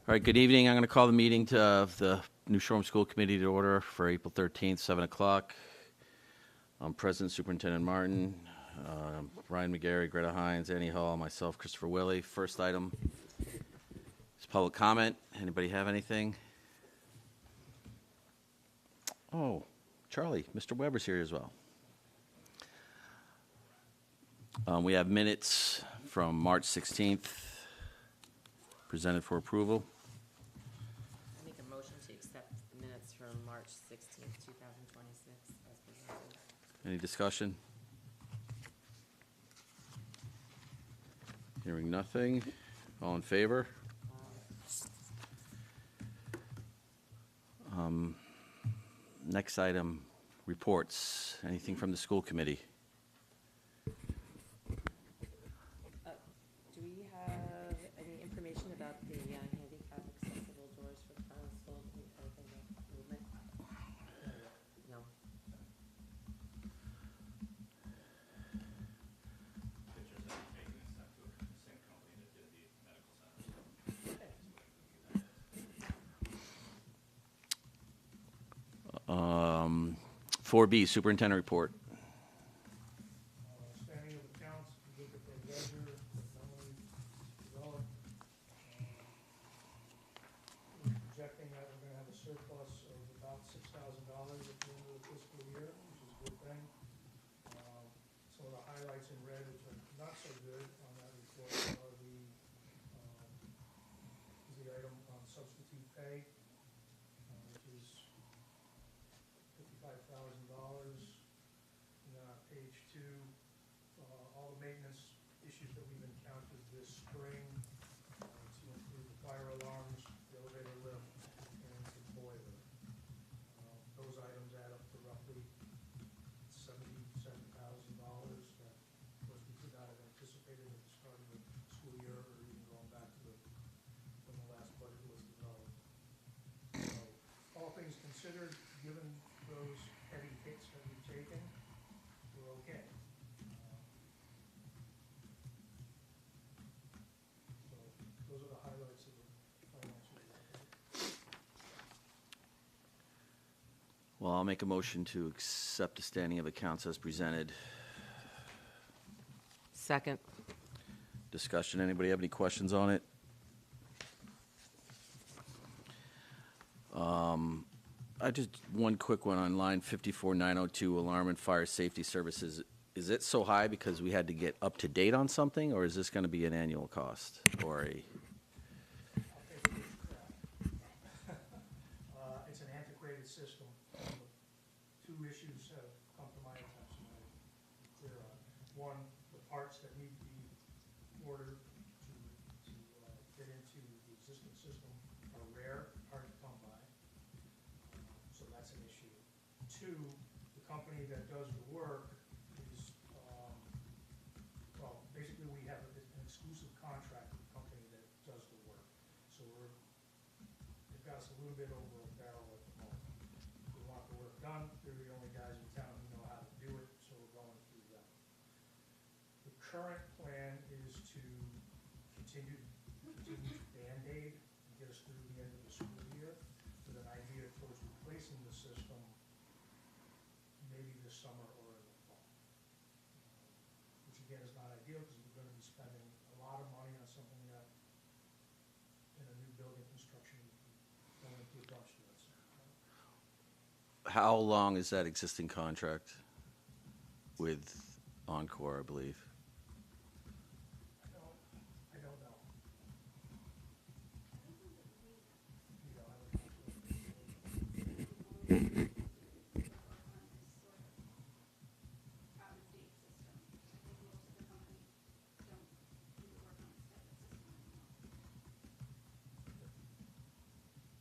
All right, good evening. I'm going to call the meeting of the New Shoreham School Committee to order for April 13th, 7 o'clock. I'm President Superintendent Martin, Ryan McGarry, Greta Hines, Annie Hall, myself, Christopher Willey. First item is public comment. Anybody have anything? Oh, Charlie, Mr. Weber's here as well. We have minutes from March 16th presented for approval. I make a motion to accept the minutes from March 16th, 2026 as presented. Any discussion? Hearing nothing. All in favor? Next item, reports. Anything from the school committee? Do we have any information about the handicap accessible doors for council? Anything movement? No. Um, 4B, superintendent report. Standing of accounts, if you look at the ledger, not only developed, we're projecting that we're gonna have a surplus of about $6,000 at the end of the fiscal year, which is a good thing. Some of the highlights in red, which are not so good on that report, are the item on substitute pay, which is $55,000. And then on page 2, all the maintenance issues that we've encountered this spring, to include the fire alarms, the elevator lift, and the boiler. Those items add up to roughly $77,000 that, of course, we could not have anticipated at the start of the school year, or even going back to when the last budget was developed. So, all things considered, given those heavy hits that we've taken, we're okay. So those are the highlights of the financial report. Well, I'll make a motion to accept the standing of accounts as presented. Second. Discussion. Anybody have any questions on it? I just, one quick one on line 54902, alarm and fire safety services. Is it so high because we had to get up to date on something, or is this going to be an annual cost or a? It's an antiquated system. Two issues have come to my attention that I need to clear on. One, the parts that need to be ordered to get into the existing system are rare, hard to come by. So that's an issue. Two, the company that does the work is, well, basically we have an exclusive contract with the company that does the work. So they've got us a little bit over a barrel at the moment. We want the work done, they're the only guys in town who know how to do it, so we're going through them. The current plan is to continue to Band-Aid and get us through the end of the school year with an idea towards replacing the system maybe this summer or in the fall. Which again is not ideal because we're going to be spending a lot of money on something that in a new building construction we're going to do a bunch to it. How long is that existing contract with Encore, I believe? I don't know.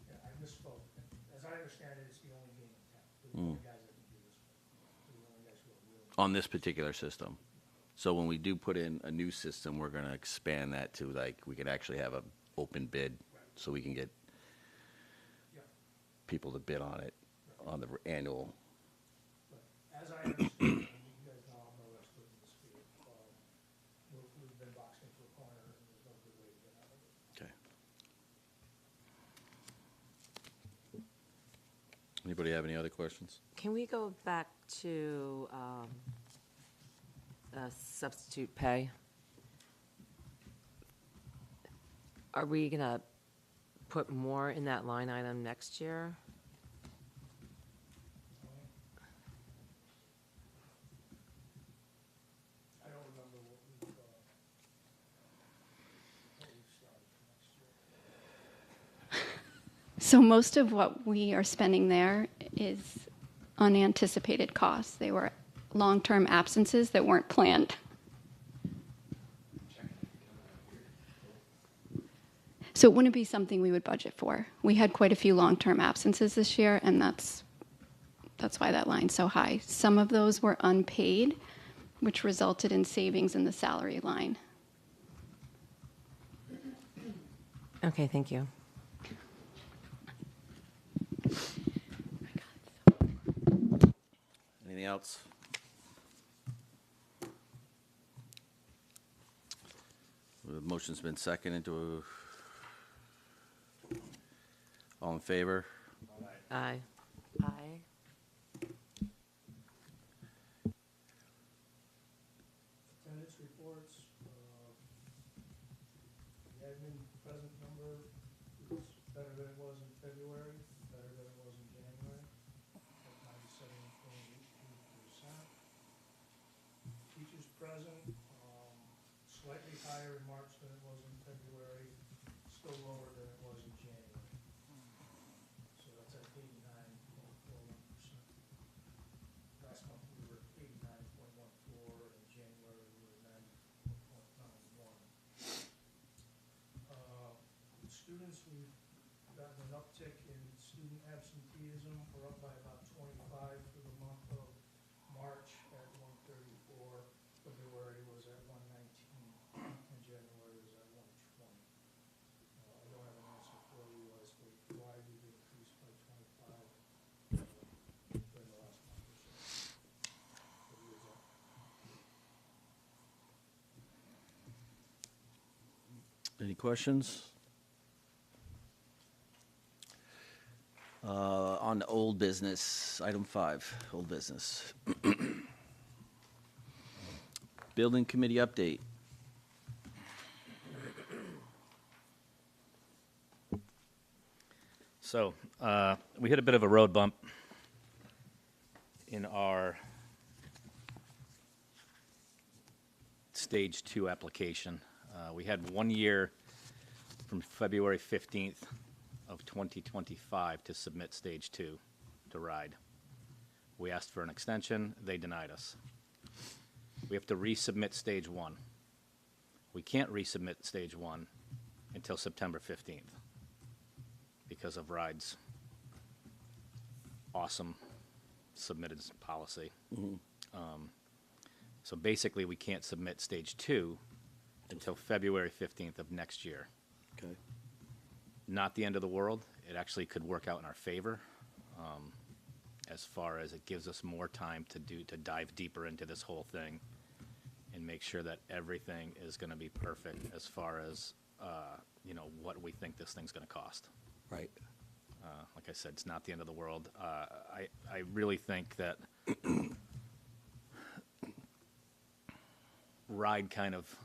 Yeah, I misspoke. As I understand it, it's the only game in town. We're the only guys that can do this. We're the only guys who are really. On this particular system. So when we do put in a new system, we're going to expand that to, like, we could actually have an open bid so we can get Yeah. people to bid on it on the annual. But as I understand, and you guys know I'm no expert in this field, we've been boxed into a corner and there's no good way to get out of it. Okay. have any other questions? Can we go back to substitute pay? Are we going to put more in that line item next year? I don't remember what we've started for next year. So most of what we are spending there is unanticipated costs. They were long-term absences that weren't planned. So it wouldn't be something we would budget for. We had quite a few long-term absences this year, and that's why that line's so high. Some of those were unpaid, which resulted in savings in the salary line. Okay, thank you. Anything else? The motion's been seconded to, all in favor? Aye. Aye. Attendance reports, the admin present number is better than it was in February, better than it was in January, at 97.82%. Teachers present, slightly higher in March than it was in February, still lower than it was in January. So that's at 89.41%. Last month we were at 89.14, and in January we were at 90.91. Students, we've gotten an uptick in student absenteeism. We're up by about 25 for the month of March at 134. February was at 119, and January was at 120. I don't have an answer for you as to why we've increased by 25 during the last month or so. But here's that. Any questions? On to old business, item 5, old business. Building committee update. So, we hit a bit of a road bump in our Stage 2 application. We had 1 year from February 15th of 2025 to submit Stage 2 to RIDE. We asked for an extension, they denied us. We have to resubmit Stage 1. We can't resubmit Stage 1 until September 15th because of RIDE's awesome submitted policy. So basically, we can't submit Stage 2 until February 15th of next year. Okay. Not the end of the world. It actually could work out in our favor, as far as it gives us more time to dive deeper into this whole thing and make sure that everything is going to be perfect as far as what we think this thing's going to cost. Right. Like I said, it's not the end of the world. I really think that RIDE kind of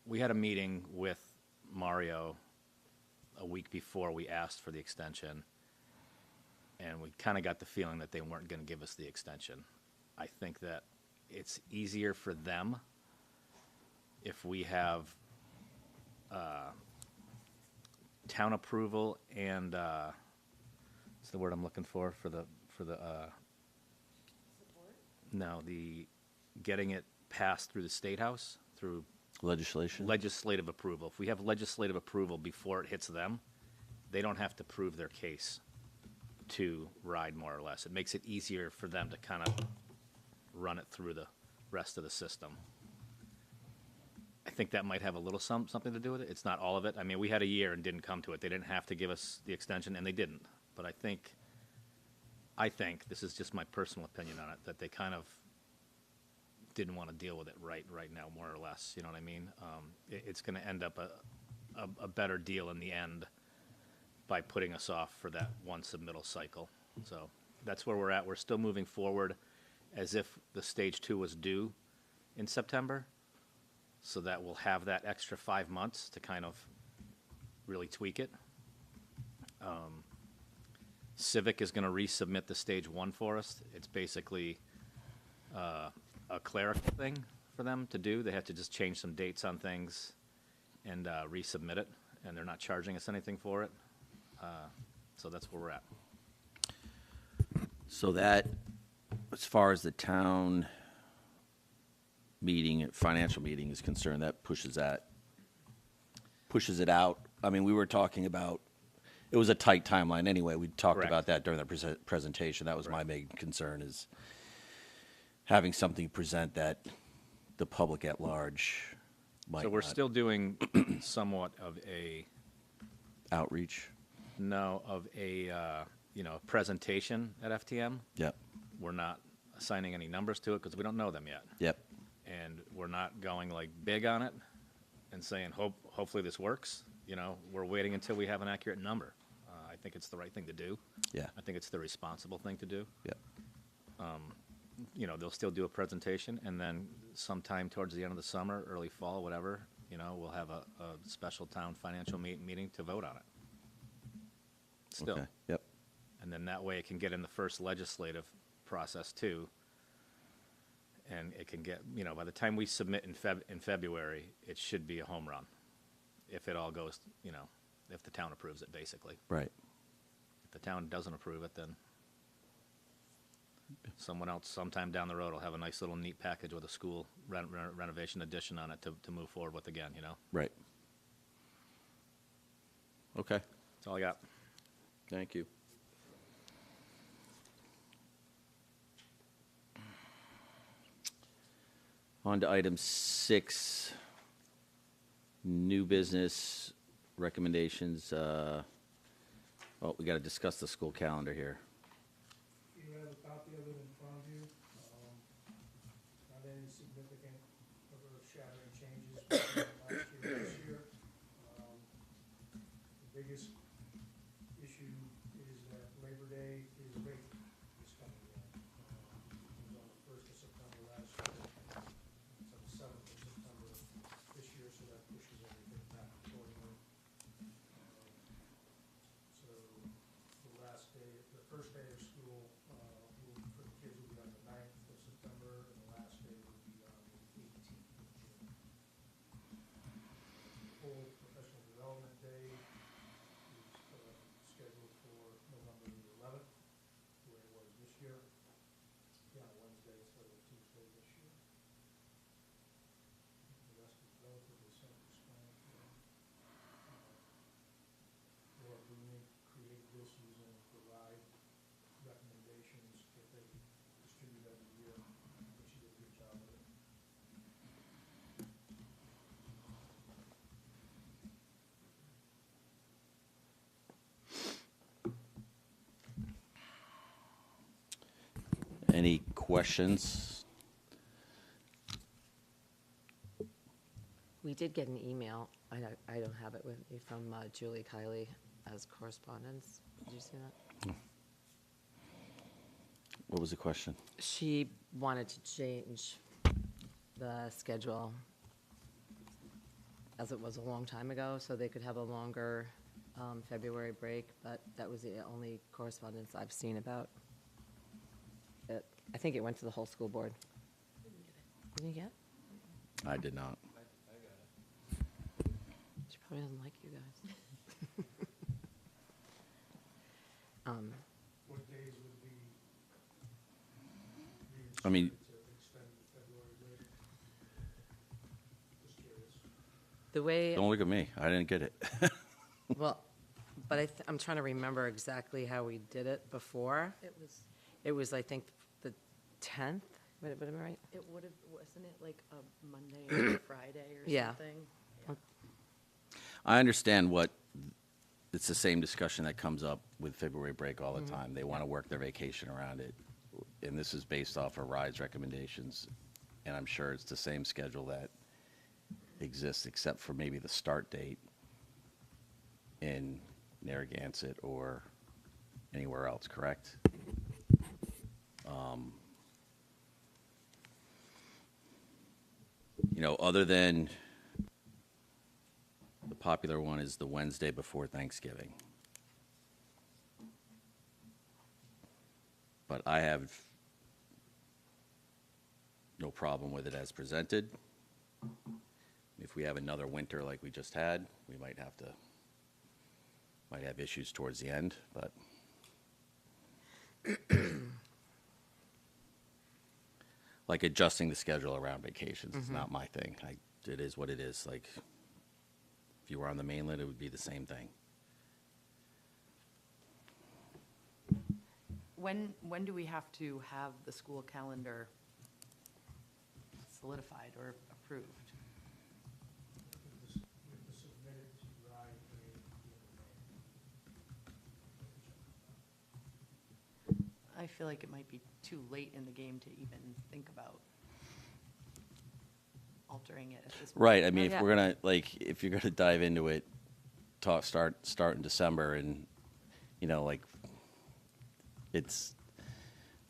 we had a meeting with Mario a week before we asked for the extension, and we kind of got the feeling that they weren't going to give us the extension. I think that it's easier for them if we have town approval and what's the word I'm looking for the no, the getting it passed through the State House through Legislation? legislative approval. If we have legislative approval before it hits them, they don't have to prove their case to RIDE, more or less. It makes it easier for them to kind of run it through the rest of the system. I think that might have a little something to do with it. It's not all of it. I mean, we had a year and didn't come to it. They didn't have to give us the extension, and they didn't. But I think, this is just my personal opinion on it, that they kind of didn't want to deal with it right now, more or less. You know what I mean? It's going to end up a better deal in the end by putting us off for that one submittal cycle. So that's where we're at. We're still moving forward as if the stage 2 was due in September, so that we'll have that extra 5 months to kind of really tweak it. Civic is going to resubmit the stage 1 for us. It's basically a clerical thing for them to do. They have to just change some dates on things and resubmit it, and they're not charging us anything for it. So that's where we're at. So that, as far as the town meeting, financial meeting is concerned, that pushes it out. I mean, we were talking about, it was a tight timeline anyway. We talked Correct. about that during the presentation. That was my Correct. main concern, is having something present that the public at large might So we're not still doing somewhat of a, outreach. presentation at FTM. Yep, We're not assigning any numbers to it because we don't know them yet. yep, And we're not going like big on it and saying, hopefully this works. We're waiting until we have an accurate number. I think it's the right thing to do. yeah, I think it's the responsible thing to do. yep. They'll still do a presentation, and then sometime towards the end of the summer, early fall, whatever, we'll have a special town financial meeting to vote on it. Still. Okay, yep, And then that way it can get in the first legislative process too. And it can get, by the time we submit in February, it should be a home run. If it all goes, if the town approves it, basically. right. If the town doesn't approve it, then someone else sometime down the road will have a nice little neat package with a school renovation addition on it to move forward with again, Right. Okay, That's all I got. thank you. On to item 6, new business recommendations. We got to discuss the school calendar here. You have a copy of it in front of you. Not any significant or earth-shattering changes between last year and this year. The biggest issue is that Labor Day is late this coming year. It was on the 1st of September last year. It's on the 7th of September this year, so that pushes everything back accordingly. So the last day, the first day of school, for the kids will be on the 9th of September, and the last day will be on the 18th of June. Full professional development day is scheduled for November the 11th, the way it was this year. Be on a Wednesday instead of a Tuesday this year. The rest is relatively self-explanatory. Laura Boone created this using the RIDE recommendations that they distribute every year. I think she did a good job of it. Any questions? We did get an email, I don't have it with me, from Julie Kiley as correspondence. Did you see that? What was the question? She wanted to change the schedule as it was a long time ago, so they could have a longer February break, but that was the only correspondence I've seen about it. I think it went to the whole school board. Didn't you get? I did not. She probably doesn't like you guys. What days would be I mean, to extend the February break? Just curious. The way, don't look at me. I didn't get it. well, but I'm trying to remember exactly how we did it before. It was, I think, the 10th, am I right? It would have, wasn't it like a Monday or a Friday or Yeah. something? I understand it's the same discussion that comes up with February break all the time. They want to work their vacation around it. And this is based off of RIDE's recommendations. And I'm sure it's the same schedule that exists, except for maybe the start date in Narragansett or anywhere else, correct? You know, other than the popular one is the Wednesday before Thanksgiving. But I have no problem with it as presented. If we have another winter like we just had, we might have issues towards the end, but like adjusting the schedule around vacations is not my thing. It is what it is. Like, if you were on the mainland, it would be the same thing. When do we have to have the school calendar solidified or approved? We have to submit it to RIDE at the end of May. I feel like it might be too late in the game to even think about altering it at this point. Right. I mean, yeah. if we're gonna if you're gonna dive into it, start in December, and you know, like, it's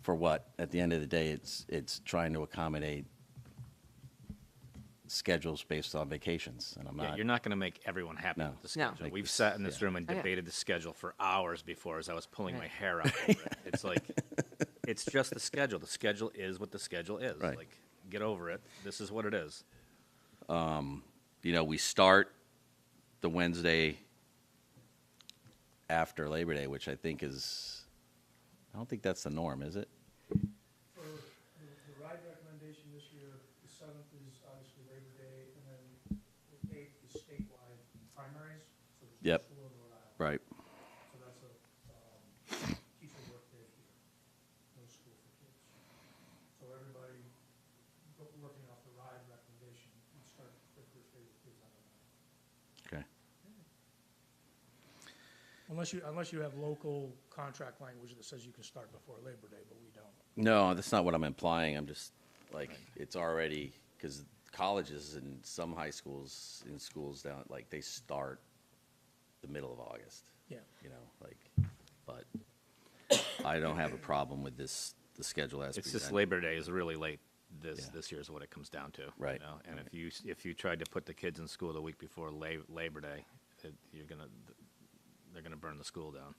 for what? At the end of the day, it's trying to accommodate schedules based on vacations, and I'm Yeah, not. you're not going to make everyone happy No. with the No. schedule. Like We've this- sat in this yeah. room and Oh, yeah. debated the schedule for hours before as I was pulling my Right. hair out over it. It's like, it's just the schedule. The schedule is what the schedule is. Right. Like, get over it. This is what it is. You know, we start the Wednesday after Labor Day, which I think is. I don't think that's the norm, is it? For the RIDE recommendation this year, the 7th is obviously Labor Day, and then the 8th is statewide primaries, so there's no Yep. school in Rhode Island. Right. So that's a teacher workday here, no school for kids. So everybody working off the RIDE recommendation, we start their first day with kids on the 9th. Okay. Unless you have local contract language that says you can start before Labor Day, but we don't. No, that's not what I'm implying. I'm just like it's already because colleges and some high schools in schools down like they start the middle of August. Yeah. You know, like, but I don't have a problem with the schedule as It's presented. just Labor Day is really late Yeah. this year is what it comes down to. Right. You know? And if you tried to put the kids in school the week before Labor Day, they're gonna burn the school down.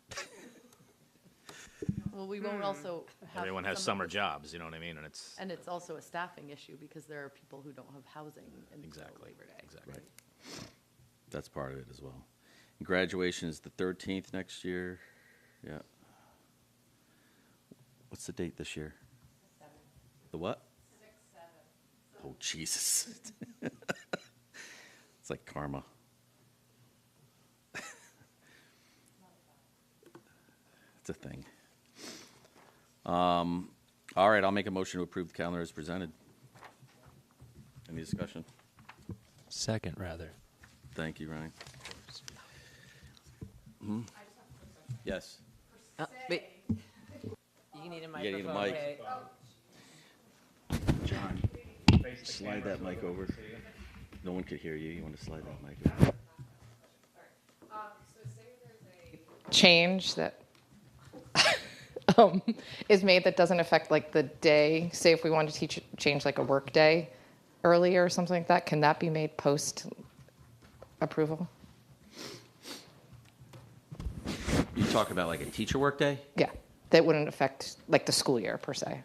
Well, we won't also have. Everyone has some summer of the- jobs, you know what I mean? And it's And it's also a staffing issue because there are people who don't have housing until exactly Labor Day. exactly. Right. That's part of it as well. And graduation is the 13th next year. Yeah. What's the date this year? The what? 6/7. Oh, Jesus. It's like karma. It's a thing. All right, I'll make a motion to approve the calendar as presented. Any discussion? Second, rather. Thank you, Ryan. Yes. Wait. You need a You microphone. need a mic. okay. John, slide that mic over. No one could hear you. You want to slide that mic over? Change that is made that doesn't affect like the day. Say if we want to change like a work day earlier or something like that, can that be made post approval? You talk about like a teacher workday? Yeah, that wouldn't affect like the school year per se.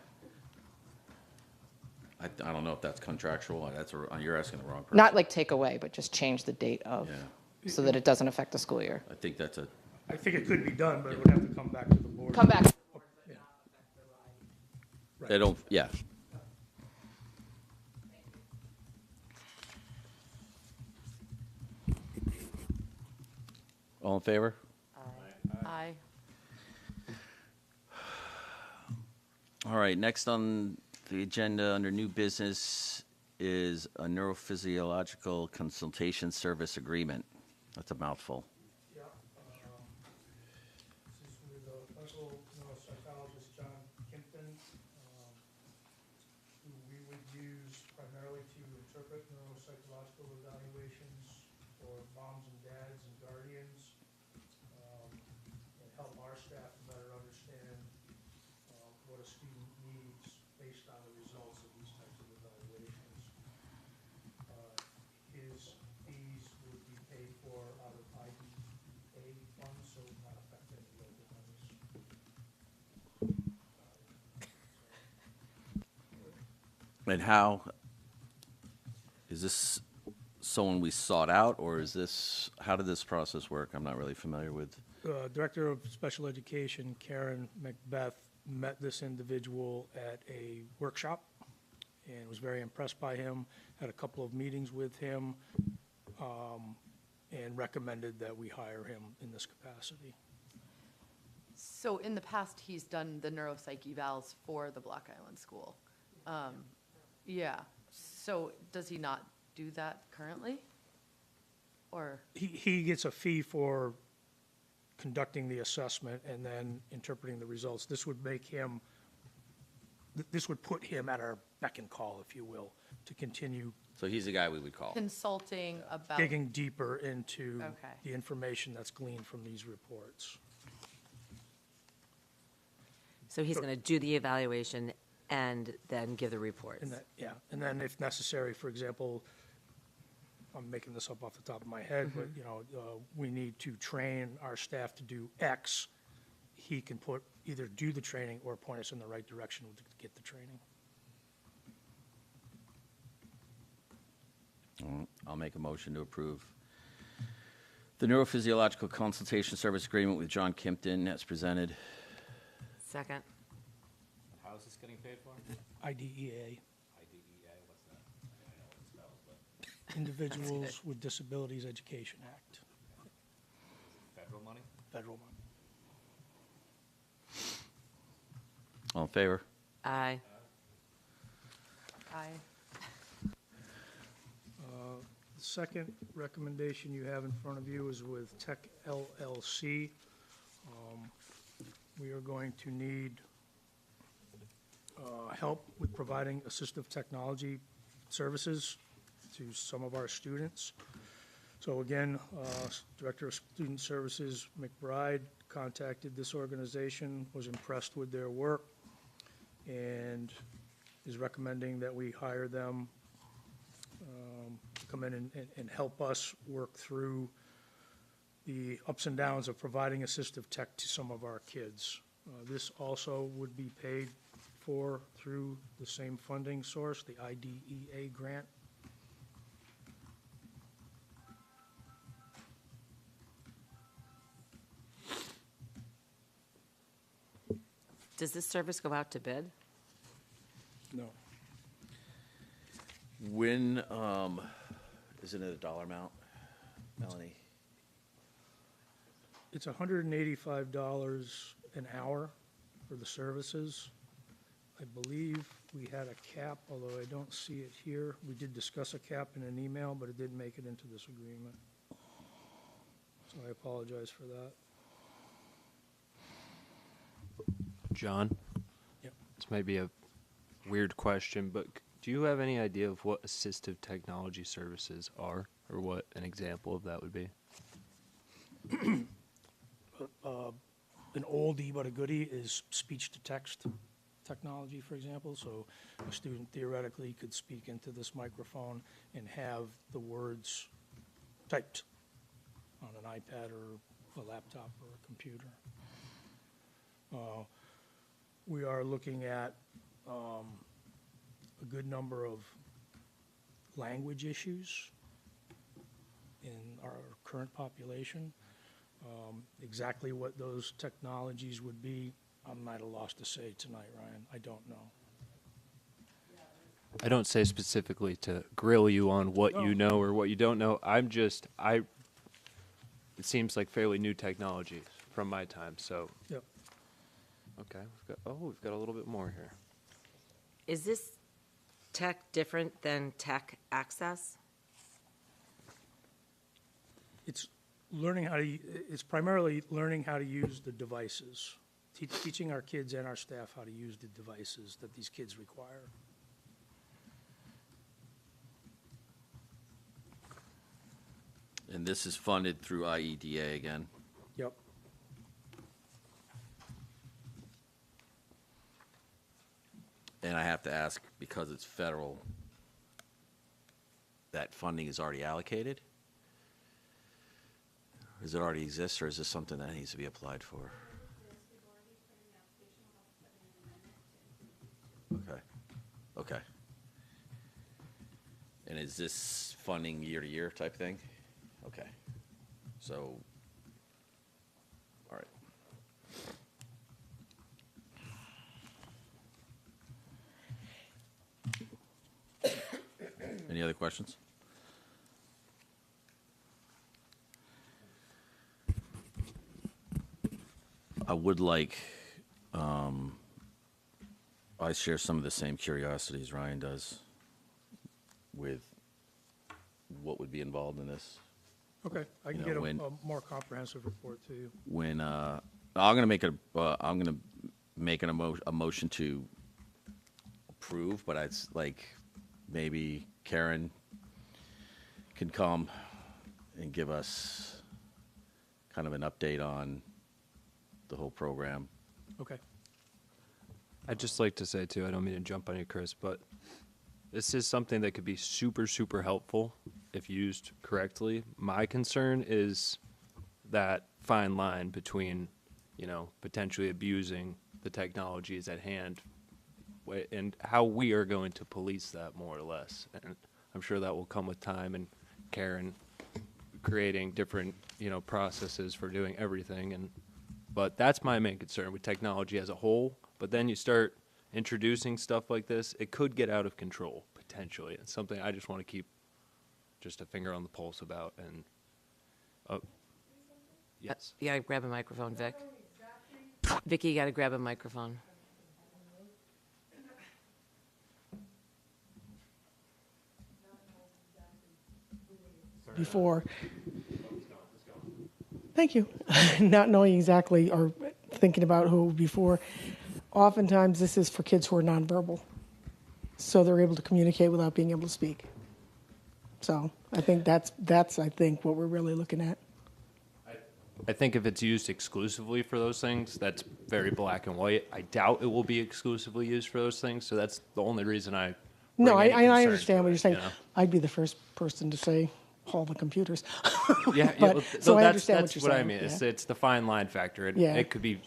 I don't know if that's contractual. You're asking the wrong person. Not like take away, but just change the date of Yeah. so that it doesn't affect the school year. I think that's a. I think it could be done, but it would have to come back to the board. Come back. Yeah. They don't. Yeah. All in favor? Aye. All right. Next on the agenda under new business is a neurophysiological consultation service agreement. That's a mouthful. Yeah, this is with clinical neuropsychologist John Kimpton, who we would use primarily to interpret neuropsychological evaluations for moms and dads and guardians. so it would not affect any local monies. And how, is this someone we sought out, or is this, how did this process work? I'm not really familiar with. Director of Special Education, Karen Macbeth, met this individual at a workshop and was very impressed by him, had a couple of meetings with him, and recommended that we hire him in this capacity. So in the past, he's done the neuropsych evals for the Block Island School. Yeah, so does he not do that currently? Or, He gets a fee for conducting the assessment and then interpreting the results. This would make him, this would put him at our beck and call, if you will, to continue So he's the guy we would call. consulting about, digging deeper into Okay. the information that's gleaned from these reports. So he's going to do the evaluation and then give the reports. And that, yeah, and then if necessary, for example, I'm making this up off the top of my head, but, you know, we need to train our staff to do X, he can either do the training or point us in the right direction to get the training. I'll make a motion to approve the neurophysiological consultation service agreement with John Kimpton as presented. Second. How is this getting paid for? IDEA, IDEA, what's that? I know what it spells, but Individuals with Disabilities Education Act, federal money? federal money. All in favor? Aye. I, The second recommendation you have in front of you is with Tech LLC. We are going to need help with providing assistive technology services to some of our students. So again, Director of Student Services McBride contacted this organization, was impressed with their work, and is recommending that we hire them to come in and help us work through the ups and downs of providing assistive tech to some of our kids. This also would be paid for through the same funding source, the IDEA grant. Does this service go out to bid? No. When, isn't it a dollar amount, Melanie? It's $185 an hour for the services. I believe we had a cap, although I don't see it here. We did discuss a cap in an email, but it didn't make it into this agreement. So I apologize for that. John? Yep. This might be a weird question, but do you have any idea of what assistive technology services are, or what an example of that would be? An oldie but a goodie is speech-to-text technology, for example. So a student theoretically could speak into this microphone and have the words typed on an iPad or a laptop or a computer. We are looking at a good number of language issues in our current population. Exactly what those technologies would be, I'm at a loss to say tonight, Ryan. I don't know. I don't say specifically to grill you on what you know or what you don't know. It seems like fairly new technology from my time, so. Yep. Okay, we've got a little bit more here. Is this tech different than tech access? It's learning how to, it's primarily learning how to use the devices, teaching our kids and our staff how to use the devices that these kids require. And this is funded through IEDA again. Yep. And I have to ask, because it's federal, that funding is already allocated? Does it already exist, or is this something that needs to be applied for? Okay, okay. And is this funding year-to-year type thing? Okay, so, all right. Any other questions? I would like, I share some of the same curiosities Ryan does with what would be involved in this. Okay, I can You know, get a when- more comprehensive report to you. When, I'm gonna make a motion to approve, but it's like, maybe Karen can come and give us kind of an update on the whole program. Okay. I'd just like to say too, I don't mean to jump on you, Chris, but this is something that could be super, super helpful if used correctly. My concern is that fine line between, potentially abusing the technologies at hand and how we are going to police that more or less. And I'm sure that will come with time and Karen creating different, processes for doing everything. But that's my main concern with technology as a whole. But then you start introducing stuff like this, it could get out of control potentially. It's something I just want to keep just a finger on the pulse about. And yes, You gotta grab a microphone, Vic. Vicky, you gotta grab a microphone. Before. Thank you. Not knowing exactly or thinking about who before. Oftentimes, this is for kids who are nonverbal, so they're able to communicate without being able to speak. So I think that's I think what we're really looking at. I think if it's used exclusively for those things, that's very black and white. I doubt it will be exclusively used for those things, so that's the only reason I. No, bring any I concern understand to what it, you're saying. you know? I'd be the first person to say, haul the computers. Yeah, But- well, so I that's, understand what that's you're what I saying, mean. yeah. It's the fine line factor. Yeah. It could be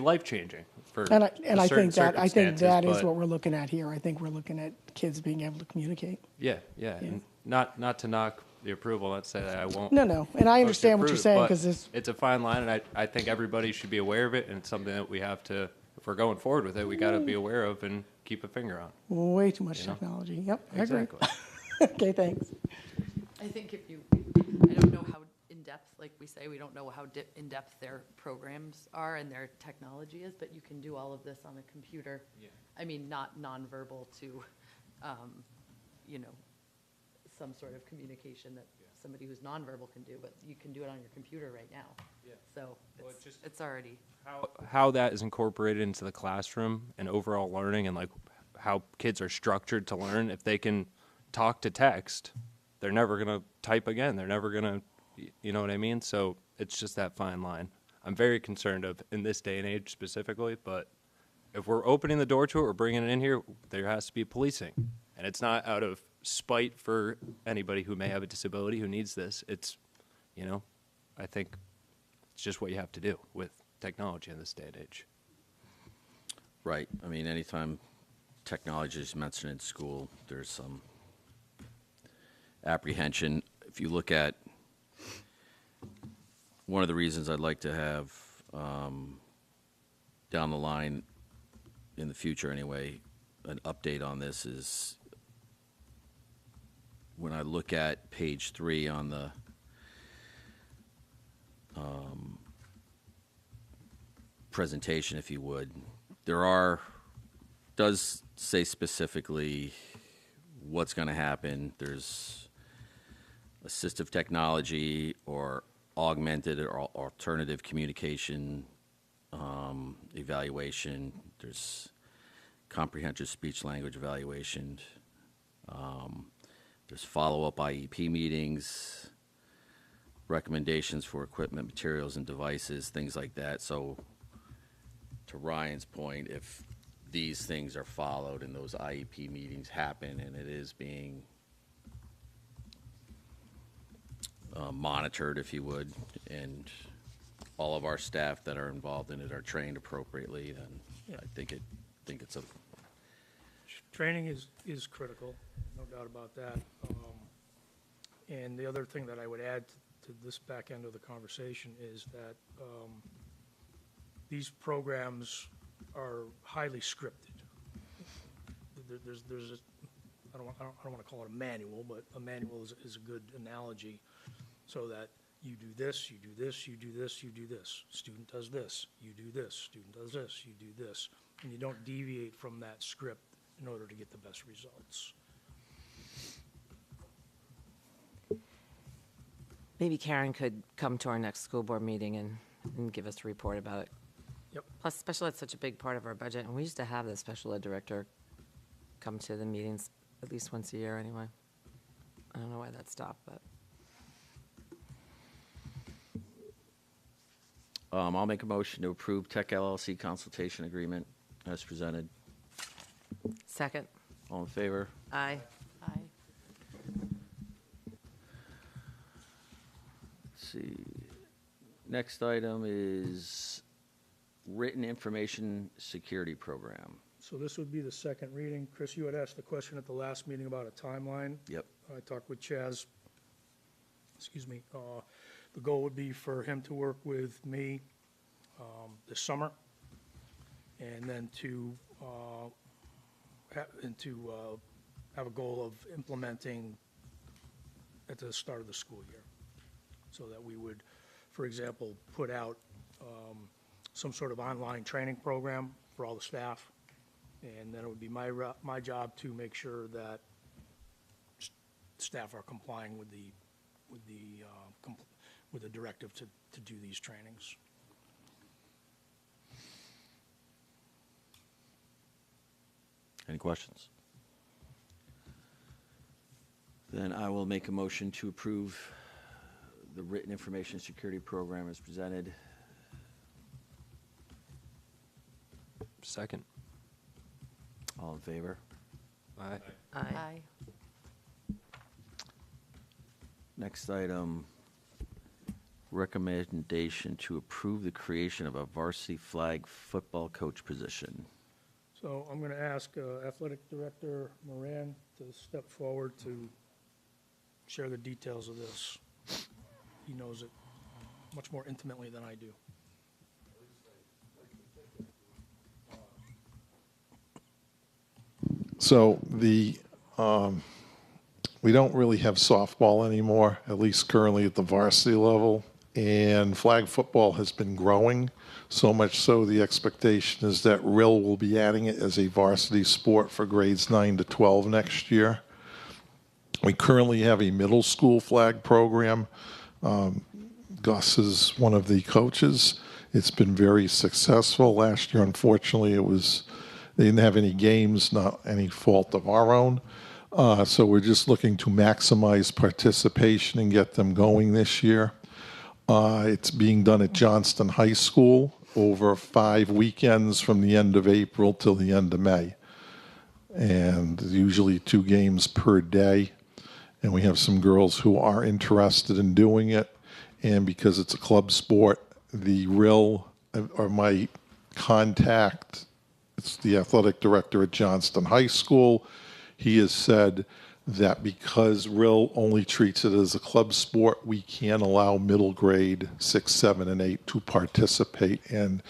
life changing for And I certain think that is but- what we're looking at here. I think we're looking at kids being able to communicate. Yeah. And not to knock the approval. Let's say that I won't. No, and I understand what you're saying because it's a fine line, and I think everybody should be aware of it, and it's something that we have to. If we're going forward with it, we got to be aware of and keep a finger on. way too much You know? technology. Yep, I agree. Exactly. Okay, thanks. I think I don't know how in-depth, like we say, we don't know how in-depth their programs are and their technology is, but you can do all of this on a computer. Yeah. I mean, not nonverbal to, some sort of communication that somebody who's nonverbal can do, but you can do it on your computer right now. Yeah. So Well, it's already. How that is incorporated into the classroom and overall learning, and like how kids are structured to learn. If they can talk to text, they're never going to type again. They're never going to, you know what I mean? So it's just that fine line. I'm very concerned of in this day and age specifically, but if we're opening the door to it, we're bringing it in here, there has to be policing. And it's not out of spite for anybody who may have a disability who needs this. It's, I think it's just what you have to do with technology in this day and age. Right. I mean, anytime technology is mentioned in school, there's some apprehension. If you look at one of the reasons I'd like to have down the line in the future anyway, an update on this is when I look at page 3 on the presentation, if you would, does say specifically what's going to happen. There's assistive technology or augmented or alternative communication evaluation. There's comprehensive speech language evaluation. There's follow-up IEP meetings, recommendations for equipment, materials, and devices, things like that. So to Ryan's point, if these things are followed and those IEP meetings happen and it is being monitored, if you would, and all of our staff that are involved in it are trained appropriately, then I think it's a, Training is critical, no doubt about that. And the other thing that I would add to this back end of the conversation is that these programs are highly scripted. There's I don't want to call it a manual, but a manual is a good analogy, so that you do this, you do this, you do this, you do this. Student does this, you do this. Student does this, you do this. And you don't deviate from that script in order to get the best results. Maybe Karen could come to our next school board meeting and give us a report about it. Yep. Plus, special ed's such a big part of our budget, and we used to have the special ed director come to the meetings at least once a year anyway. I don't know why that stopped, but. I'll make a motion to approve Tech LLC consultation agreement as presented. Second. All in favor? Aye. Aye. Let's see. Next item is written information security program. So this would be the second reading. Chris, you had asked the question at the last meeting about a timeline. Yep. I talked with Chaz. Excuse me. The goal would be for him to work with me this summer, and then to have a goal of implementing at the start of the school year, so that we would, for example, put out some sort of online training program for all the staff, and then it would be my job to make sure that staff are complying with the directive to do these trainings. Any questions? Then I will make a motion to approve the written information security program as presented. Second. All in favor? Aye. Aye. Next item, recommendation to approve the creation of a varsity flag football coach position. So I'm going to ask Athletic Director Moran to step forward to share the details of this. He knows it much more intimately than I do. So we don't really have softball anymore, at least currently at the varsity level, and flag football has been growing, so much so the expectation is that RIL will be adding it as a varsity sport for grades 9 to 12 next year. We currently have a middle school flag program. Gus is one of the coaches. It's been very successful. Last year, unfortunately, they didn't have any games, not any fault of our own. So we're just looking to maximize participation and get them going this year. It's being done at Johnston High School over 5 weekends from the end of April till the end of May. And usually 2 games per day. And we have some girls who are interested in doing it. And because it's a club sport, the RIL, or my contact, it's the athletic director at Johnston High School. He has said that because RIL only treats it as a club sport, we can allow middle grade 6, 7, and 8 to participate. And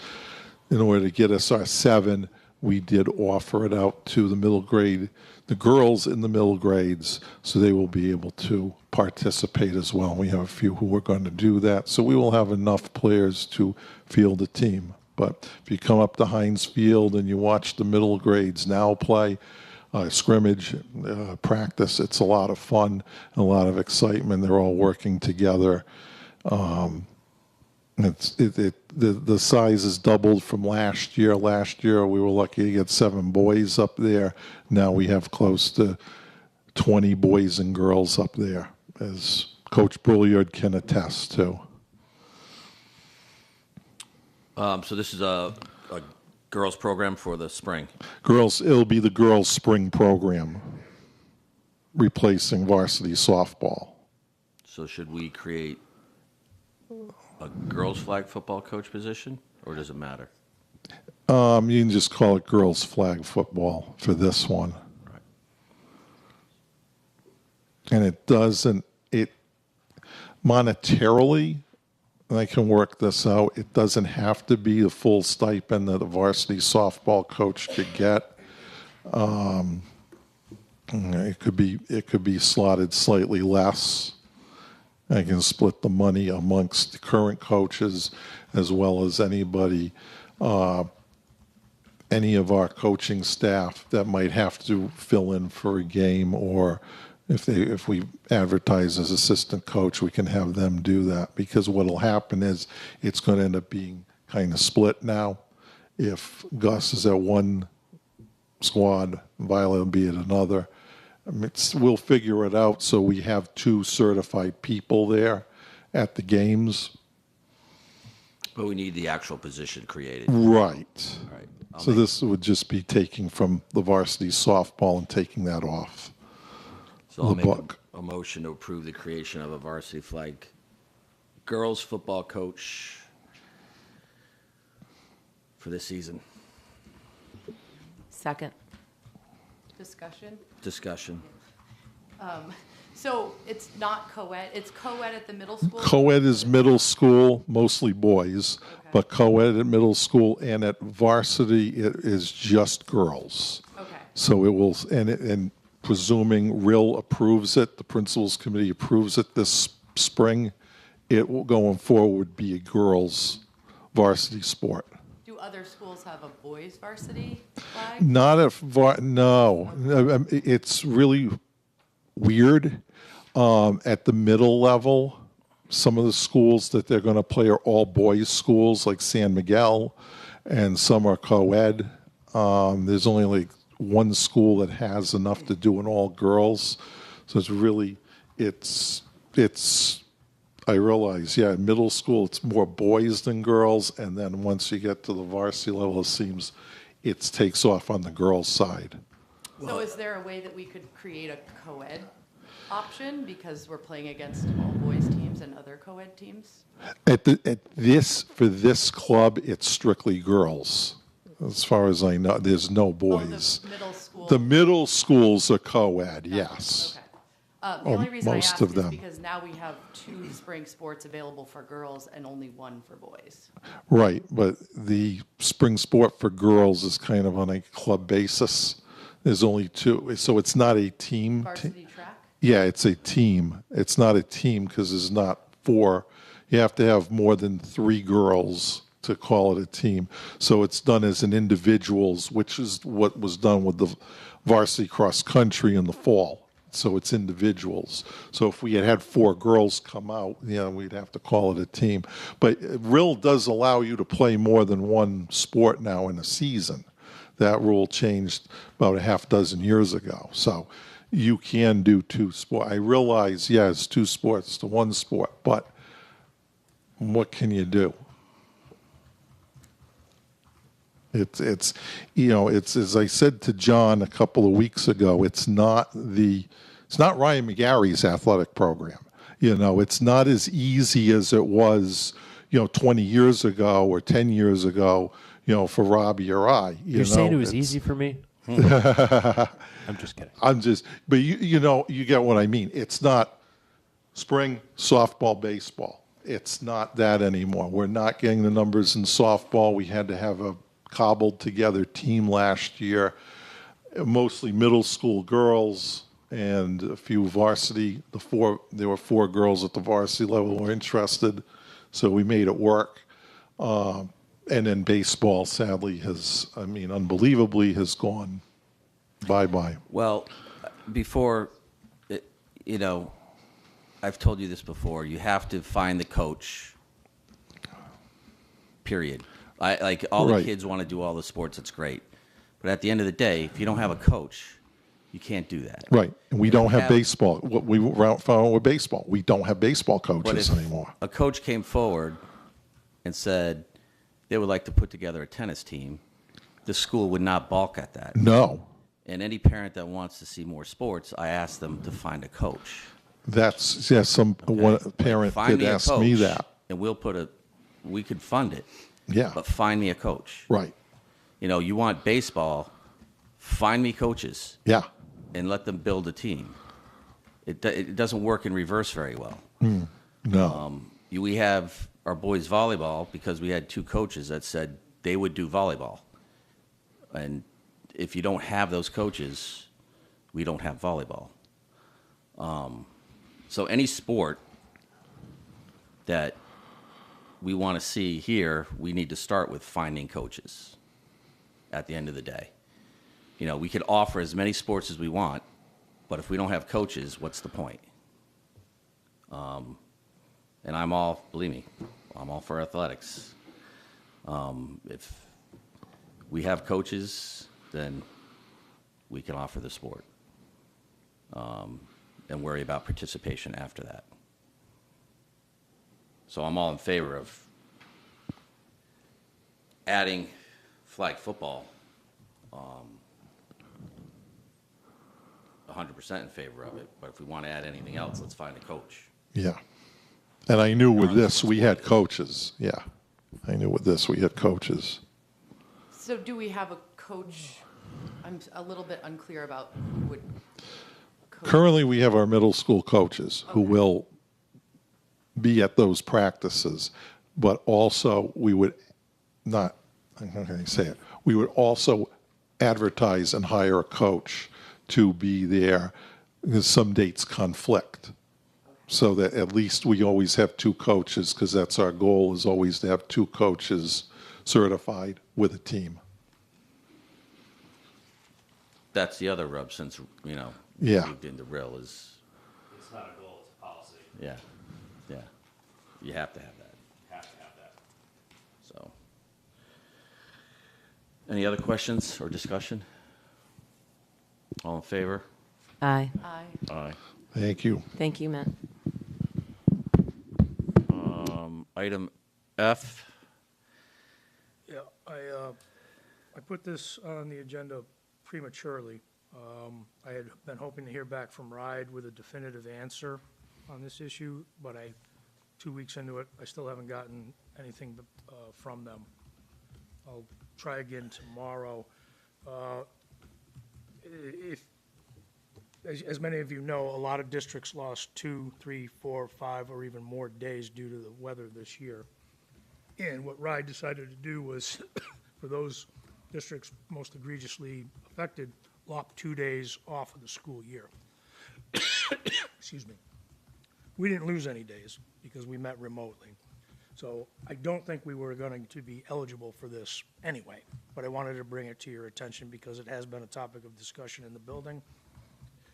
in order to get us our 7, we did offer it out to the middle grade, the girls in the middle grades, so they will be able to participate as well. We have a few who are going to do that, so we will have enough players to field a team. But if you come up to Heinz Field and you watch the middle grades now play, scrimmage, practice, it's a lot of fun and a lot of excitement. They're all working together. The size is doubled from last year. Last year we were lucky to get 7 boys up there. Now we have close to 20 boys and girls up there, as Coach Brouillard can attest to. So this is a girls program for the spring. It'll be the girls' spring program, replacing varsity softball. So should we create a girls flag football coach position, or does it matter? You can just call it girls flag football for this one. Right. And it monetarily, and I can work this out, it doesn't have to be the full stipend that a varsity softball coach could get. It could be slotted slightly less. I can split the money amongst the current coaches as well as anybody, any of our coaching staff that might have to fill in for a game, or if we advertise as assistant coach, we can have them do that. Because what'll happen is it's going to end up being kind of split now. If Gus is at one squad, Violet will be at another. I mean, we'll figure it out so we have 2 certified people there at the games. But we need the actual position created. Right. All right. So this would just be taking from the varsity softball and taking that off. So I'll the make book. a motion to approve the creation of a varsity flag girls football coach for this season. Second. Discussion? Discussion. So it's not co-ed, it's co-ed at the middle school? Co-ed is middle school, mostly boys, but co-ed at middle school, and at varsity it is just girls. Okay, So it will, and presuming RIL approves it, the principals committee approves it this spring, it will going forward be a girls varsity sport. do other schools have a boys varsity flag? Not if, no, it's really weird. At the middle level, some of the schools that they're going to play are all boys schools, like San Miguel, and some are co-ed. There's only like one school that has enough to do an all girls, so it's really, it's. I realize, yeah, middle school it's more boys than girls, and then once you get to the varsity level, it seems it takes off on the girls' side. So is there a way that we could create a co-ed option because we're playing against all boys teams and other co-ed teams? For this club, it's strictly girls. As far as I know, there's no boys. Oh, the middle school? The middle schools are co-ed, yes. Okay. The only reason I most ask of is them. because now we have 2 spring sports available for girls and only 1 for boys. Right, but the spring sport for girls is kind of on a club basis. There's only 2, so it's not a team. Varsity track? Yeah, it's a team. It's not a team because there's not 4. You have to have more than 3 girls to call it a team. So it's done as an individuals, which is what was done with the varsity cross country in the fall. So it's individuals. So if we had 4 girls come out, we'd have to call it a team. But RIL does allow you to play more than one sport now in a season. That rule changed about a half dozen years ago. So you can do 2 sports. I realize, it's 2 sports to 1 sport, but what can you do? It's as I said to John a couple of weeks ago, it's not Ryan McGarry's athletic program. It's not as easy as it was, 20 years ago or 10 years ago, for Robbie or I. You're saying it was easy for me? I'm just kidding. But you get what I mean. It's not spring softball, baseball. It's not that anymore. We're not getting the numbers in softball. We had to have a cobbled together team last year, mostly middle school girls and a few varsity. There were 4 girls at the varsity level who were interested, so we made it work. And then baseball, sadly, unbelievably, has gone bye-bye. Well, before, I've told you this before. You have to find the coach. Period. All the Right. kids want to do all the sports. It's great, but at the end of the day, if you don't have a coach, you can't do that. Right, and we don't have have- baseball. What we found with baseball, we don't have baseball But coaches if anymore. a coach came forward and said they would like to put together a tennis team, the school would not balk at that. No. And any parent that wants to see more sports, I ask them to find a coach. That's, yes, one parent Find did me a ask me coach, that. and we could fund it. Yeah. But find me a coach. Right. You know, you want baseball, find me coaches Yeah. and let them build a team. It doesn't work in reverse very well. No. We have our boys volleyball because we had two coaches that said they would do volleyball. And if you don't have those coaches, we don't have volleyball. So any sport that we want to see here, we need to start with finding coaches at the end of the day. You know, we could offer as many sports as we want, but if we don't have coaches, what's the point? And believe me, I'm all for athletics. If we have coaches, then we can offer the sport and worry about participation after that. So I'm all in favor of adding flag football, 100% in favor of it. But if we want to add anything else, let's find a coach. Yeah. And I knew with this, we had coaches. Yeah. I knew with this, we had coaches. So do we have a coach? I'm a little bit unclear about who would coach. Currently, we have our middle school coaches who will be at those practices, but also we would not, how can I say it? We would also advertise and hire a coach to be there because some dates conflict. So that at least we always have two coaches, because that's our goal, is always to have two coaches certified with a team. That's the other rub since, you know, Yeah. moved into RIL is, It's not a goal, it's a policy. yeah, yeah. You have to have that, Have to have that. so. Any other questions or discussion? All in favor? Aye. Aye. Aye. Thank you. Thank you, Matt. Item F, Yeah, I put this on the agenda prematurely. I had been hoping to hear back from RIDE with a definitive answer on this issue, but 2 weeks into it, I still haven't gotten anything from them. I'll try again tomorrow. As many of you know, a lot of districts lost 2, 3, 4, 5, or even more days due to the weather this year. And what RIDE decided to do was, for those districts most egregiously affected, lop 2 days off of the school year. Excuse me. We didn't lose any days because we met remotely. So I don't think we were going to be eligible for this anyway, but I wanted to bring it to your attention because it has been a topic of discussion in the building.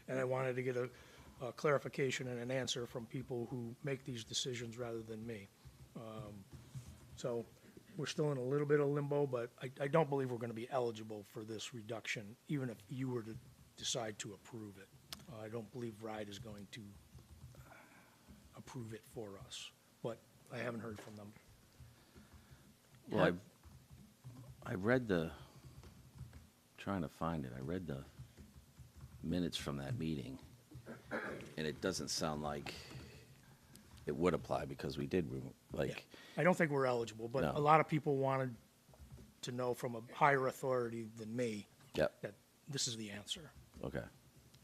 And I wanted to get a clarification and an answer from people who make these decisions rather than me. So we're still in a little bit of limbo, but I don't believe we're going to be eligible for this reduction, even if you were to decide to approve it. I don't believe RIDE is going to approve it for us, but I haven't heard from them. well, I read trying to find it, I read the minutes from that meeting, and it doesn't sound like it would apply because we did, like, I don't think we're eligible, but No. a lot of people wanted to know from a higher authority than me yep, that this is the answer. okay.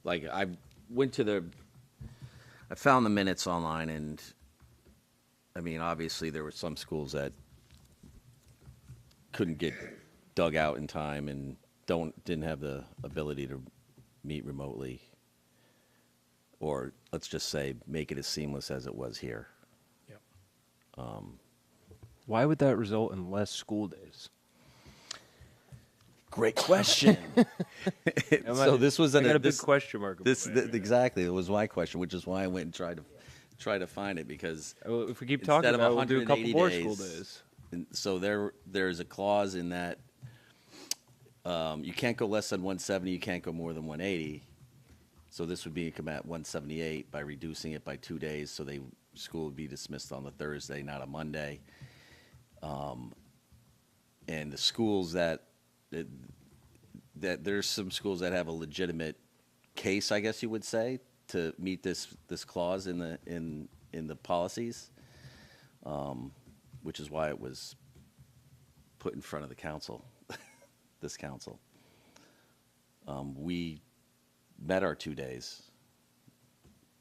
Like, I found the minutes online, and, I mean, obviously, there were some schools that couldn't get dug out in time and didn't have the ability to meet remotely, or let's just say make it as seamless as it was here. Yep. Why would that result in less school days? Great question. So this was I got a big question mark. exactly, it was my question, which is why I went and tried to find it, because Well, if we keep talking instead of about it, we'll do a couple 180 more school days, days. and so there's a clause in that you can't go less than 170, you can't go more than 180. So this would be come at 178 by reducing it by 2 days, so school would be dismissed on the Thursday, not a Monday. And the schools that there's some schools that have a legitimate case, I guess you would say, to meet this clause in the policies, which is why it was put in front of the council, this council. We met our 2 days.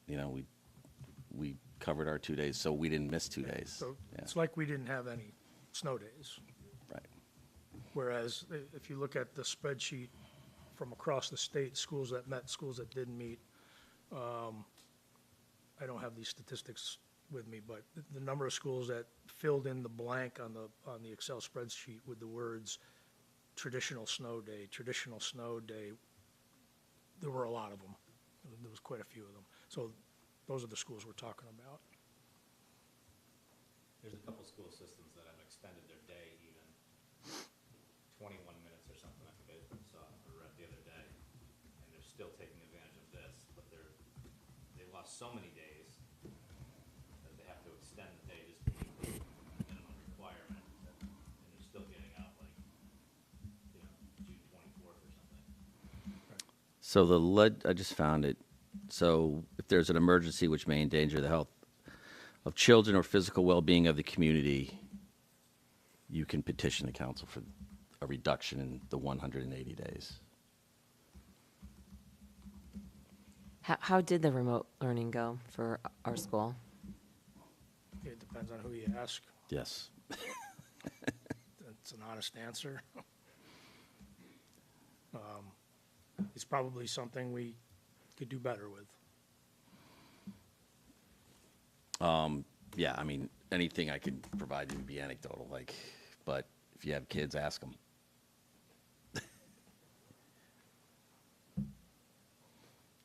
You know, we covered our 2 days, so we didn't miss 2 days. So Yeah. it's like we didn't have any snow days. Right. Whereas if you look at the spreadsheet from across the state, schools that met, schools that didn't meet, I don't have these statistics with me, but the number of schools that filled in the blank on the Excel spreadsheet with the words traditional snow day, there were a lot of them. There was quite a few of them. So those are the schools we're talking about. There's a couple school systems that have extended their day even 21 minutes or something. I think I saw or read the other day, and they're still taking advantage of this, but they lost so many days that they have to extend the day just to meet the minimum requirement, and they're still getting out like, you know, June 24th or something. So I just found it. So if there's an emergency which may endanger the health of children or physical well-being of the community, you can petition the council for a reduction in the 180 days. How did the remote learning go for our school? It depends on who you ask. Yes. That's an honest answer. It's probably something we could do better with. Yeah, I mean, anything I could provide you would be anecdotal, but if you have kids, ask them.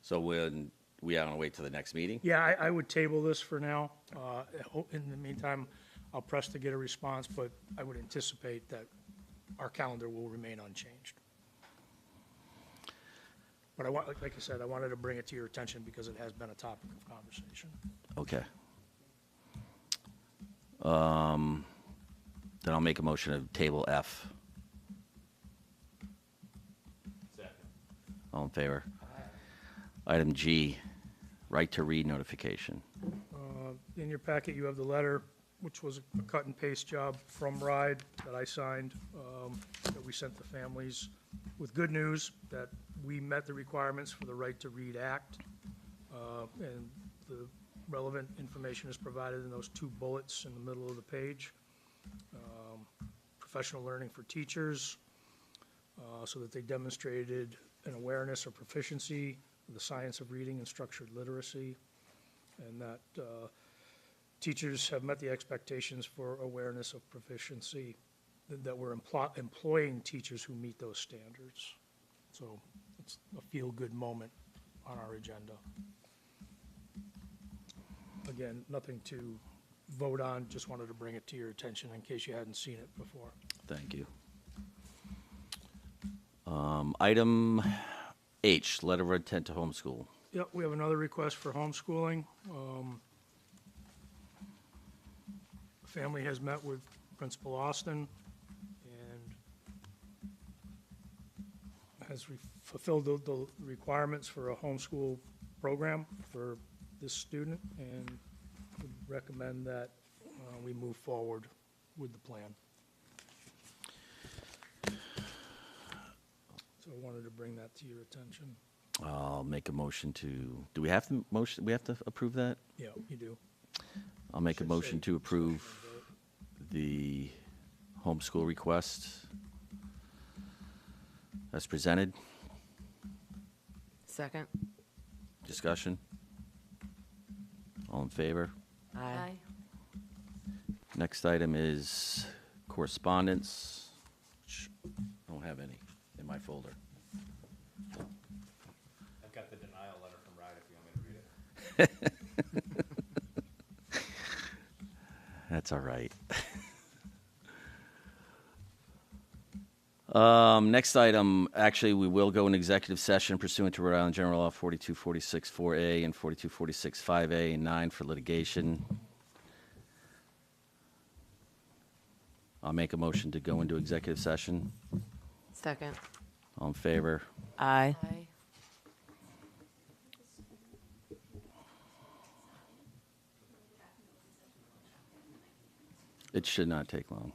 So when we want to wait till the next meeting? Yeah, I would table this for now. In the meantime, I'll press to get a response, but I would anticipate that our calendar will remain unchanged. But like I said, I wanted to bring it to your attention because it has been a topic of conversation. Okay. Then I'll make a motion to table F. Second. All in favor? Item G, right to read notification. In your packet, you have the letter, which was a cut and paste job from RIDE that I signed, that we sent to families with good news that we met the requirements for the Right to Read Act. And the relevant information is provided in those 2 bullets in the middle of the page. Professional learning for teachers, so that they demonstrated an awareness or proficiency in the science of reading and structured literacy, and that teachers have met the expectations for awareness of proficiency, that we're employing teachers who meet those standards. So it's a feel-good moment on our agenda. Again, nothing to vote on, just wanted to bring it to your attention in case you hadn't seen it before. Thank you. Item H, letter of intent to homeschool. Yep, we have another request for homeschooling. Family has met with Principal Austin and has fulfilled the requirements for a homeschool program for this student, and would recommend that we move forward with the plan. So I wanted to bring that to your attention. I'll make a motion to, do we have to motion, we have to approve that? Yeah, you do. I'll make a Should motion say to approve discussion vote. the homeschool request as presented. Second? Discussion? All in favor? Aye. Next item is correspondence, which I don't have any in my folder. I've got the denial letter from RIDE if you want me to read it. That's all right. Next item, actually, we will go in executive session pursuant to Rhode Island General Law 4246 4A and 4246 5A and 9 for litigation. I'll make a motion to go into executive session. Second? All in favor? Aye. Aye. It should not take long.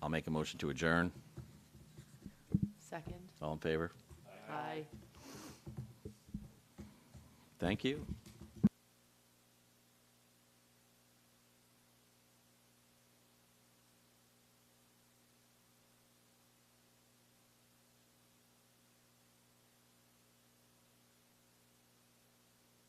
I'll make a motion to adjourn. Second? All in favor? Aye. Thank you.